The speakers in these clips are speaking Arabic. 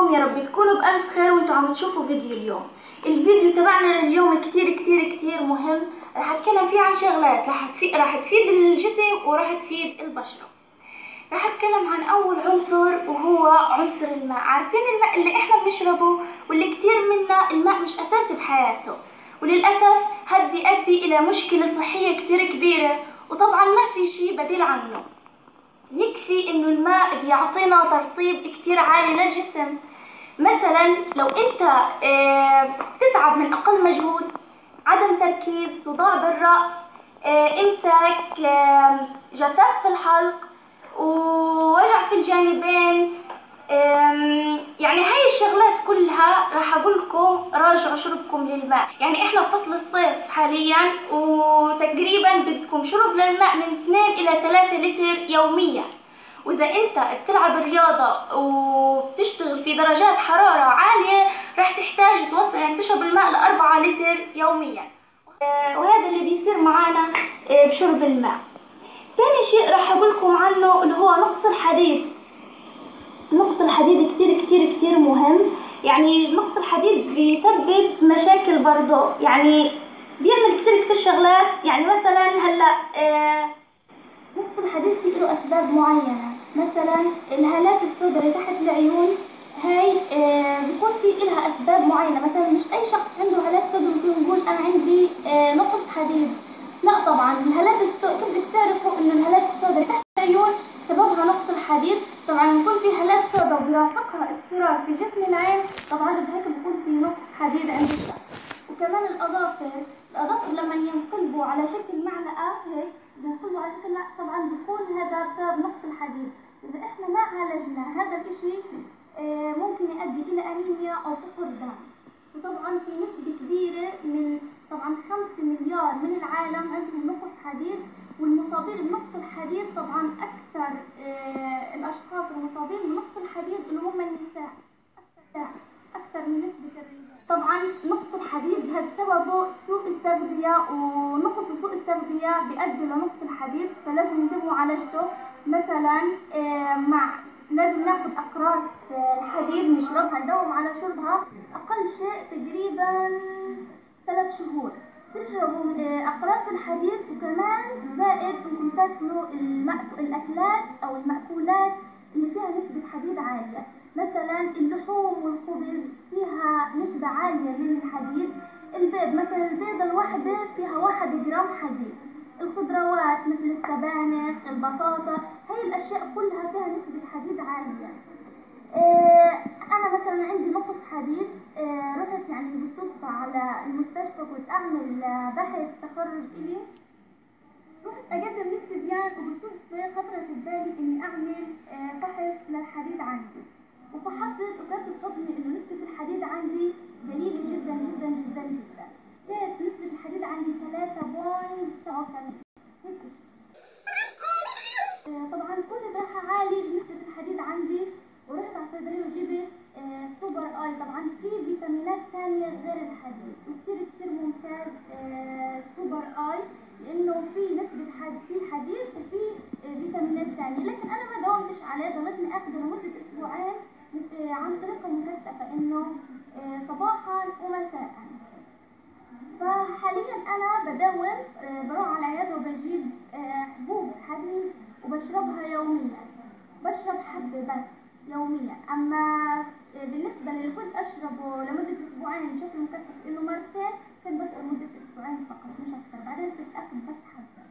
عليكم، يا رب تكونوا بألف خير وانتوا عم تشوفوا فيديو اليوم. الفيديو تبعنا اليوم كتير مهم. راح اتكلم فيه عن شغلات راح تفيد الجسم وراح تفيد البشرة. راح اتكلم عن اول عنصر وهو عنصر الماء. عارفين الماء اللي احنا بنشربه واللي كتير منا الماء مش اساسي بحياته، وللأسف هذا بيؤدي الى مشكلة صحية كتير كبيرة، وطبعا ما في شي بديل عنه. يكفي انه الماء بيعطينا ترطيب كتير عالي للجسم. مثلا لو انت تتعب من اقل مجهود، عدم تركيز، صداع بالرأس، امساك، جفاف في الحلق، ووجع في الجانبين، يعني هاي الشغلات كلها راح اقول لكم راجعوا شربكم للماء. يعني احنا بفصل الصيف حاليا، وتقريبا بدكم شرب للماء من 2 الى 3 لتر يوميا. واذا انت بتلعب رياضة وبتشتغل في درجات حرارة عالية راح تحتاج توصل يعني تشرب الماء ل4 لتر يوميا. وهذا اللي بيصير معانا بشرب الماء. ثاني شيء راح اقول لكم عنه اللي هو نقص الحديد. نقص الحديد كتير مهم. يعني نقص الحديد بيسبب مشاكل برضه، يعني بيعمل كتير شغلات. يعني مثلا هلا نقص الحديد فيه له اسباب معينة. مثلا الهالات السوداء اللي تحت العيون هاي بيكون في لها اسباب معينة. مثلا مش اي شخص عنده هالات سوداء ممكن يقول انا عندي نقص حديد. لا طبعا الهالات السوداء كيف بتعرفوا انه الهالات السوداء اللي تحت العيون سببها نقص الحديد؟ طبعا بيكون في هالات سوداء وبيرافقها اصفرار في جسم العين، طبعا بهيك بيكون في نقص حديد عند الشخص. وكمان الأظافر لما ينقلبوا على شكل معلقة هيك بينقلبوا على شكل معلقة، طبعا بيكون هذا بسبب نقص الحديد. إذا إحنا ما عالجنا هذا الإشي ممكن يؤدي إلى أنيميا أو فقر دم. وطبعا في نسبة كبيرة من طبعا 5 مليار من العالم عندهم نقص حديد، والمصابين بنقص الحديد طبعا أكثر الأشخاص المصابين بنقص الحديد اللي هم النساء أكثر من نسبة الرجال. طبعا نقص الحديد هذا سببه سوء التغذية، ونقص سوء التغذية بيؤدي لنقص الحديد، فلازم يتم معالجته. مثلا لازم ناخذ أقراص الحديد نشربها، نداوم على شربها أقل شيء تقريبا 3 شهور. تشربوا من أقراص الحديد، وكمان زائد انكم تاكلوا الأكلات أو المأكولات اللي فيها نسبة حديد عالية. مثلا اللحوم والخبز فيها نسبة عالية من الحديد. البيض مثلا البيضة الواحدة فيها 1 جرام حديد. الخضروات مثل السبانخ، البطاطا، هاي الأشياء كلها فيها نسبة حديد عالية. أنا مثلا عندي نقص حديد، رحت يعني بالصدفة على المستشفى، كنت أعمل بحث تخرج إلي، رحت أقدم للاستبيان، وبالصدفة خطرت ببالي إني أعمل فحص للحديد عندي. وفحصت وكانت تصدمني إنه نسبة الحديد عندي قليلة جدا. كانت نسبة الحديد عندي 3.89. طبعا كل ده هعالج نسبة الحديد عندي، ورحت على الصيدلية وجبت سوبر اي. طبعا في فيتامينات ثانية غير الحديد، وكتير ممتاز سوبر اي، لانه في نسبة حديد وفي فيتامينات ثانية. لكن انا ما داومتش عليه، ضليتني اخذه لمدة اسبوعين عن طريقة مكثفة، انه صباحا ومساء. فحاليا انا بداوم، بروح على العيادة وبجيب حبوب حديد وبشربها يوميا. بشرب حبة بس يوميا. اما بالنسبة للي كنت اشربه لمدة اسبوعين بشكل مكثف انه مرتين، كان بس لمدة اسبوعين فقط مش اكثر، بعدين كنت اخذ بس حبة.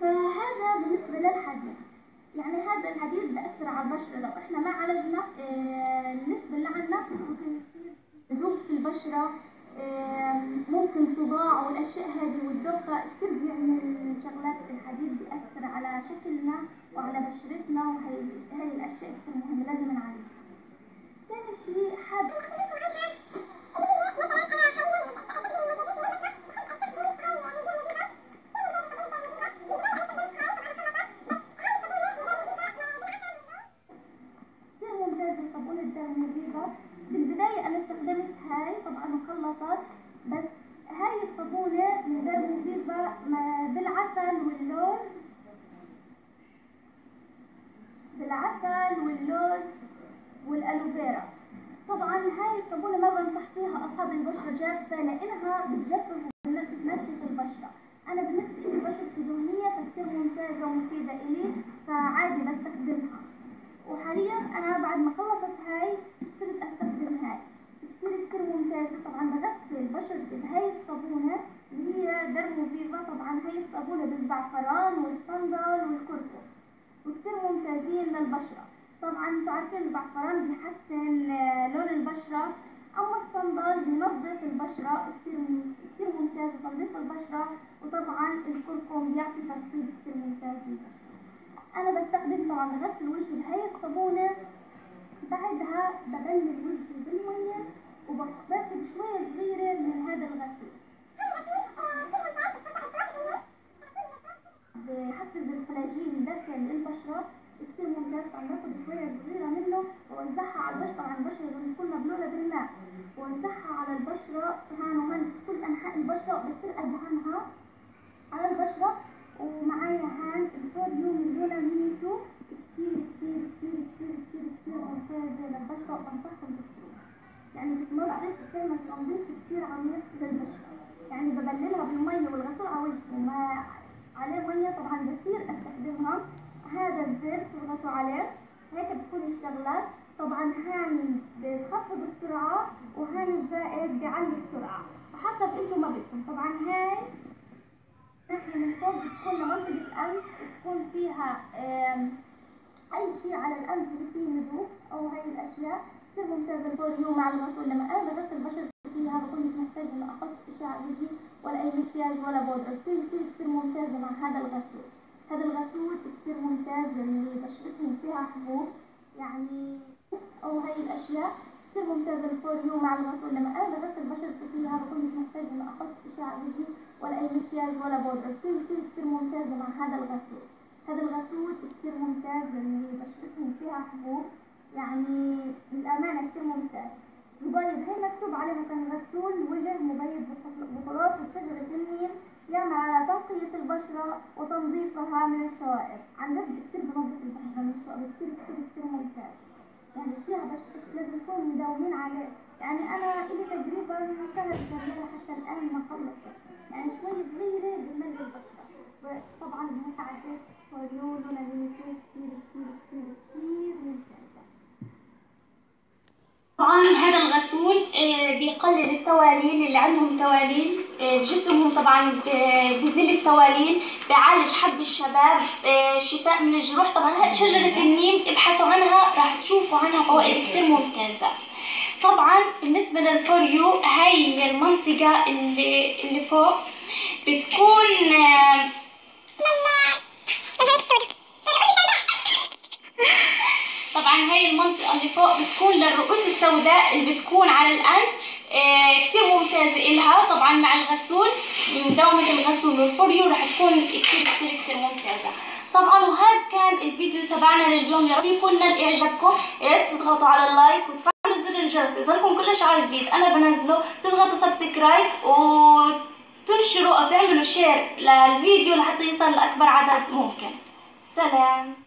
فهذا بالنسبة للحديد. يعني هذا الحديد بأثر على البشرة. لو احنا ما عالجنا النسبة اللي عندنا ممكن يصير ذوب في البشرة، ممكن صداع والاشياء هذه والدوخة. كثير بيعمل شغلات الحديد بيأثر على شكلنا وعلى بشرتنا، وهي الاشياء كثير مهمة لازم نعالجها. ثاني شيء صابون الدرموفيفا. بالبداية أنا استخدمت هاي طبعا مخلطات، بس هاي الصابونة من درموفيفا بالعسل واللوز والألوفيرا. طبعا هاي الصابونة ما بنصح فيها أصحاب البشرة جافة لأنها بتجفف وبتنشف البشرة. أنا بالنسبة لي بشرتي دهنية فكتير ممتازة ومفيدة إلي، فعادي بستخدمها. وحاليا أنا بعد ما خلصت هاي صرت أستخدم هاي كتير ممتازة. طبعا بغسل بشرتي بهاي الصابونة اللي هي ديرموفيفا. طبعا هاي الصابونة بالزعفران والصندل والكركم وكتير ممتازين للبشرة. طبعا انتوا عارفين الزعفران بيحسن لون البشرة، اما الصندل بينظف البشرة كتير ممتاز لتنظيف البشرة. وطبعا الكركم بيعطي ترطيب كتير ممتاز للبشرة. انا بستخدم طبعا بغسل وجهي بهاي الصابونة، بعدها ببلل وجهي بالمية وباخد شوية صغيرة من هذا الغسول. بحفز الكولاجين داخل البشرة كتير ممتاز. باخد شوية صغيرة منه ووزعها على البشرة. طبعا البشرة لازم تكون مبلولة بالماء، ووزعها على البشرة هان وهان في كل أنحاء البشرة، وبصير أدهنها على البشرة. ومعايا هان الفوريوم اللي ميزو كتير ممتازة للبشرة وبنصحكم تشتروها. يعني بتنظف بتعمل تنظيف كتير عميق للبشرة. يعني ببللها بالمية والغسول على وجهي وما عليه مية. طبعا بصير استخدمها هذا الزيت تضغطوا عليه هيك بتكون اشتغلت. طبعا هان بتخفض السرعة وهان الزائد بيعلي السرعة وحسب انتم ما بدكم. طبعا هاي ناحية من فوق بتكون لمنطقة الأنف، بتكون فيها أي شيء على الأنف اللي فيه نزوف أو هاي الأشياء كتير ممتازة. الفوريوم مع الغسول لما أنا بغسل بشرتي فيها بكون مش محتاجة إني أحط شيء على وجهي ولا أي مكياج ولا بودرة. كتير ممتازة مع هذا الغسول. هذا الغسول كتير ممتاز للي بشرتهم فيها حبوب يعني أو هاي الأشياء كتير ممتازة. الفوريوم مع الغسول لما أنا بغسل بشرتي فيها بكون مش محتاجة إني أحط شيء على وجهي ولا أي مكياج ولا بودرة. كتير ممتازة مع هذا الغسول. هذا الغسول كتير ممتاز للي بشرتهم فيها حبوب يعني للأمانة كتير ممتاز. مبيض هي مكتوب عليه مثلا غسول وجه مبيض بخلاصة شجرة النيل، يعمل على تنقية البشرة وتنظيفها من الشوائب. عن جد كتير بنظف البشرة من الشوائب كتير ممتاز. يعني فيها بشرة لازم نكون مداومين عليه. يعني أنا إلي تقريبا سنة شغالة حتى الآن ما خلصت. يعني شوي صغيرة بملء البشرة. طبعا هيك عديت فوريول ولميتو كتير ممتازة. طبعا هذا الغسول بيقلل التواليل اللي عندهم تواليل بجسمهم. طبعا بيزيل التواليل، بيعالج حب الشباب، شفاء من الجروح. طبعا هاي شجرة النيم ابحثوا عنها راح تشوفوا عنها فوائد كتير ممتازة. طبعا بالنسبة للفوريو هاي المنطقة اللي فوق بتكون طبعا هاي المنطقة اللي فوق بتكون للرؤوس السوداء اللي بتكون على الأنف كتير ممتازة إلها. طبعا مع الغسول مداومة الغسول والفوريو رح تكون كتير ممتازة. طبعا وهذا كان الفيديو تبعنا لليوم. يا رب يكون نال إعجابكم. يا ريت تضغطوا على اللايك وتفعلوا زر الجرس يصلكم كل إشعار جديد أنا بنزله. تضغطوا سبسكرايب وتنشروا أو تعملوا شير للفيديو لحتى يصل لأكبر عدد ممكن. سلام.